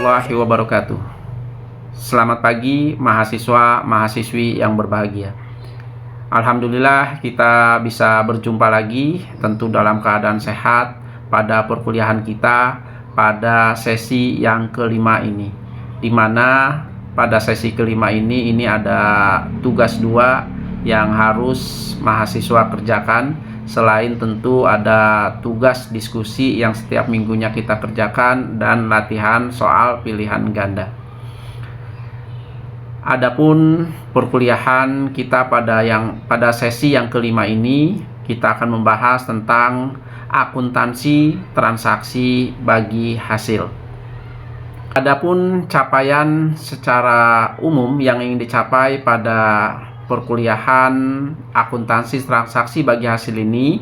warahmatullahi wabarakatuh. Selamat pagi mahasiswa-mahasiswi yang berbahagia. Alhamdulillah kita bisa berjumpa lagi, tentu dalam keadaan sehat pada perkuliahan kita pada sesi yang kelima ini. Di mana pada sesi kelima ini ada tugas 2 yang harus mahasiswa kerjakan. Selain tentu ada tugas diskusi yang setiap minggunya kita kerjakan dan latihan soal pilihan ganda. Adapun perkuliahan kita pada sesi yang kelima ini, kita akan membahas tentang akuntansi transaksi bagi hasil. Adapun capaian secara umum yang ingin dicapai pada perkuliahan akuntansi transaksi bagi hasil ini,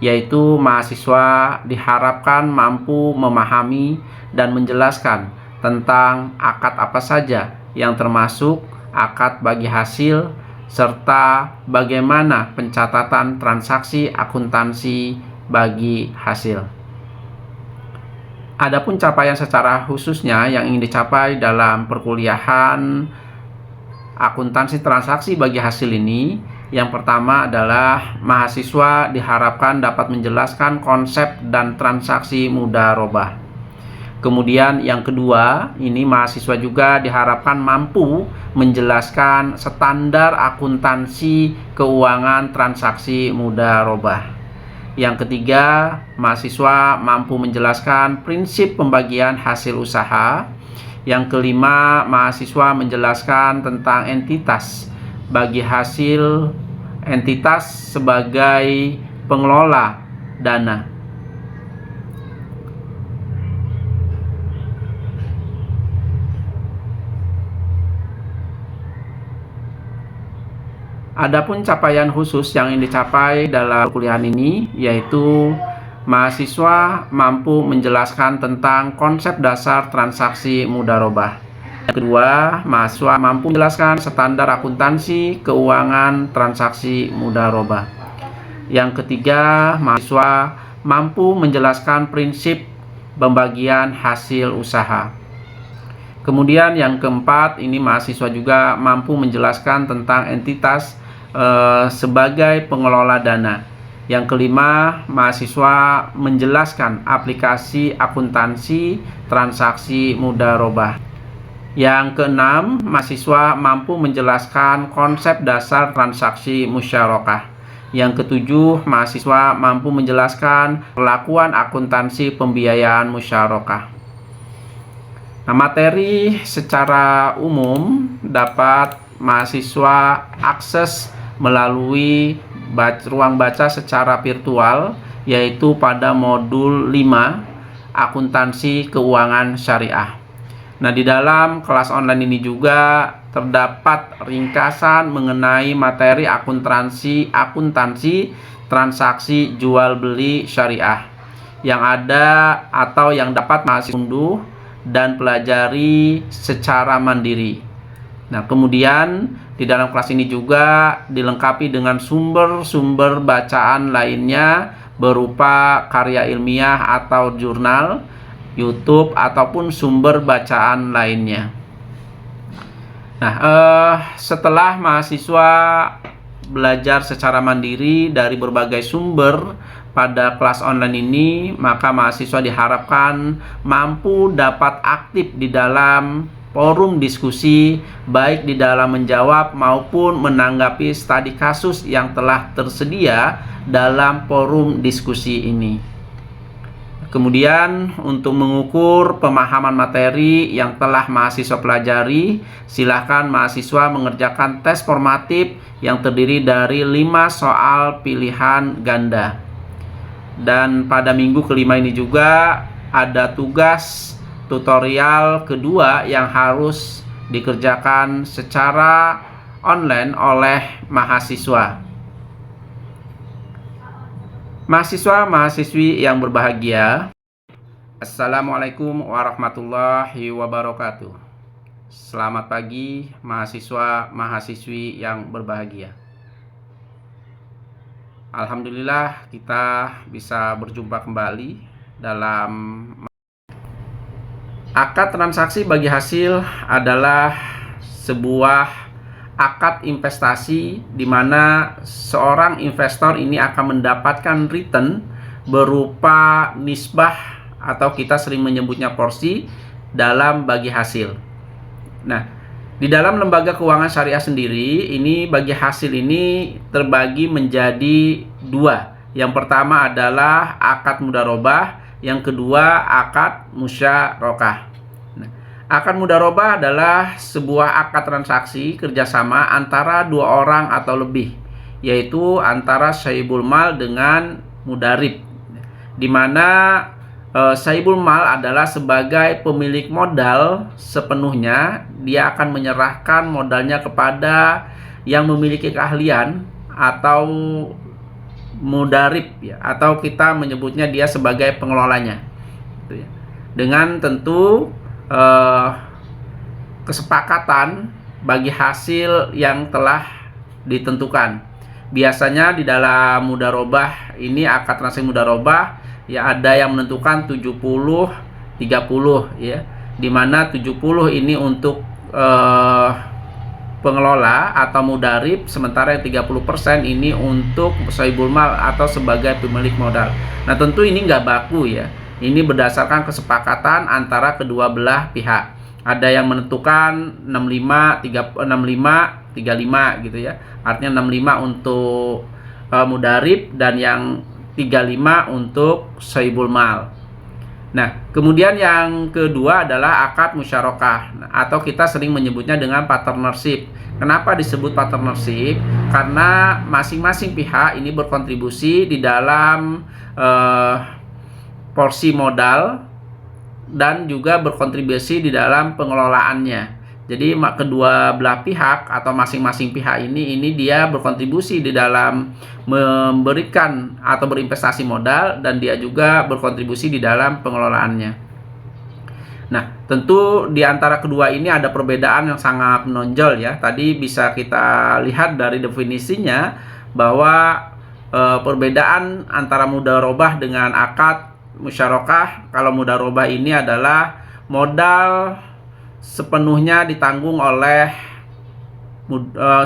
yaitu mahasiswa diharapkan mampu memahami dan menjelaskan tentang akad apa saja yang termasuk akad bagi hasil, serta bagaimana pencatatan transaksi akuntansi bagi hasil. Adapun capaian secara khususnya yang ingin dicapai dalam perkuliahan akuntansi transaksi bagi hasil ini, yang pertama adalah mahasiswa diharapkan dapat menjelaskan konsep dan transaksi mudharabah. Kemudian yang kedua, ini mahasiswa juga diharapkan mampu menjelaskan standar akuntansi keuangan transaksi mudharabah. Yang ketiga, mahasiswa mampu menjelaskan prinsip pembagian hasil usaha. Yang kelima, mahasiswa menjelaskan tentang entitas bagi hasil, entitas sebagai pengelola dana. Adapun capaian khusus yang ingin dicapai dalam kuliah ini, yaitu mahasiswa mampu menjelaskan tentang konsep dasar transaksi mudharabah. Yang kedua, mahasiswa mampu menjelaskan standar akuntansi keuangan transaksi mudharabah. Yang ketiga, mahasiswa mampu menjelaskan prinsip pembagian hasil usaha. Kemudian yang keempat, ini mahasiswa juga mampu menjelaskan tentang entitas sebagai pengelola dana. Yang kelima, mahasiswa menjelaskan aplikasi akuntansi transaksi mudharabah. Yang keenam, mahasiswa mampu menjelaskan konsep dasar transaksi musyarakah. Yang ketujuh, mahasiswa mampu menjelaskan perlakuan akuntansi pembiayaan musyarakah. Nah, materi secara umum dapat mahasiswa akses melalui ruang baca secara virtual, yaitu pada modul 5 akuntansi keuangan syariah. Nah, di dalam kelas online ini juga terdapat ringkasan mengenai materi akuntansi transaksi jual beli syariah yang ada atau yang dapat mahasiswa unduh dan pelajari secara mandiri. Nah, kemudian di dalam kelas ini juga dilengkapi dengan sumber-sumber bacaan lainnya berupa karya ilmiah atau jurnal, YouTube, ataupun sumber bacaan lainnya. Nah, setelah mahasiswa belajar secara mandiri dari berbagai sumber pada kelas online ini, maka mahasiswa diharapkan mampu dapat aktif di dalam forum diskusi, baik di dalam menjawab maupun menanggapi studi kasus yang telah tersedia dalam forum diskusi ini. Kemudian untuk mengukur pemahaman materi yang telah mahasiswa pelajari, silakan mahasiswa mengerjakan tes formatif yang terdiri dari 5 soal pilihan ganda. Dan pada minggu kelima ini juga ada tugas tutorial kedua yang harus dikerjakan secara online oleh mahasiswa. Mahasiswa-mahasiswi yang berbahagia, Assalamualaikum warahmatullahi wabarakatuh. Selamat pagi mahasiswa-mahasiswi yang berbahagia. Alhamdulillah kita bisa berjumpa kembali dalam Akad transaksi bagi hasil adalah sebuah akad investasi di mana seorang investor ini akan mendapatkan return berupa nisbah atau kita sering menyebutnya porsi dalam bagi hasil. Nah, di dalam lembaga keuangan syariah sendiri, ini bagi hasil ini terbagi menjadi dua. Yang pertama adalah akad mudharabah, yang kedua akad musyarakah. Nah, akad mudharabah adalah sebuah akad transaksi kerjasama antara dua orang atau lebih, yaitu antara sahibul mal dengan mudarib, di mana sahibul mal adalah sebagai pemilik modal sepenuhnya. Dia akan menyerahkan modalnya kepada yang memiliki keahlian atau mudarib ya, atau kita menyebutnya dia sebagai pengelolanya gitu ya. Dengan tentu kesepakatan bagi hasil yang telah ditentukan. Biasanya di dalam mudharabah ini, akad transaksi mudharabah ya, ada yang menentukan 70-30 ya, dimana 70 ini untuk pengelola atau mudarib, sementara yang 30% ini untuk sahibul mal atau sebagai pemilik modal. Nah, tentu ini nggak baku ya, ini berdasarkan kesepakatan antara kedua belah pihak. Ada yang menentukan 65 35 gitu ya, artinya 65 untuk mudarib dan yang 35 untuk sahibul mal. Nah, kemudian yang kedua adalah akad musyarakah atau kita sering menyebutnya dengan partnership. Kenapa disebut partnership? Karena masing-masing pihak ini berkontribusi di dalam porsi modal dan juga berkontribusi di dalam pengelolaannya. Jadi kedua belah pihak atau masing-masing pihak ini dia berkontribusi di dalam memberikan atau berinvestasi modal, dan dia juga berkontribusi di dalam pengelolaannya. Nah, tentu di antara kedua ini ada perbedaan yang sangat menonjol ya. Tadi bisa kita lihat dari definisinya bahwa perbedaan antara mudharabah dengan akad musyarakah. Kalau mudharabah ini adalah modal sepenuhnya ditanggung oleh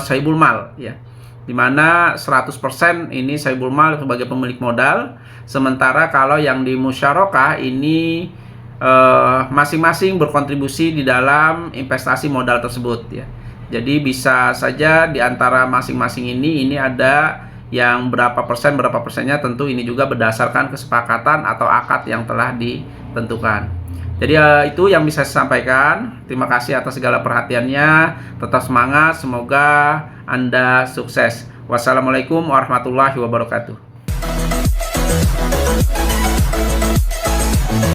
sahibul mal ya, dimana 100% ini sahibul mal sebagai pemilik modal. Sementara kalau yang di musyarakah ini masing-masing berkontribusi di dalam investasi modal tersebut ya. Jadi bisa saja di antara masing-masing ini ada yang berapa persennya, tentu ini juga berdasarkan kesepakatan atau akad yang telah ditentukan. Jadi itu yang bisa saya sampaikan. Terima kasih atas segala perhatiannya. Tetap semangat, semoga Anda sukses. Wassalamualaikum warahmatullahi wabarakatuh.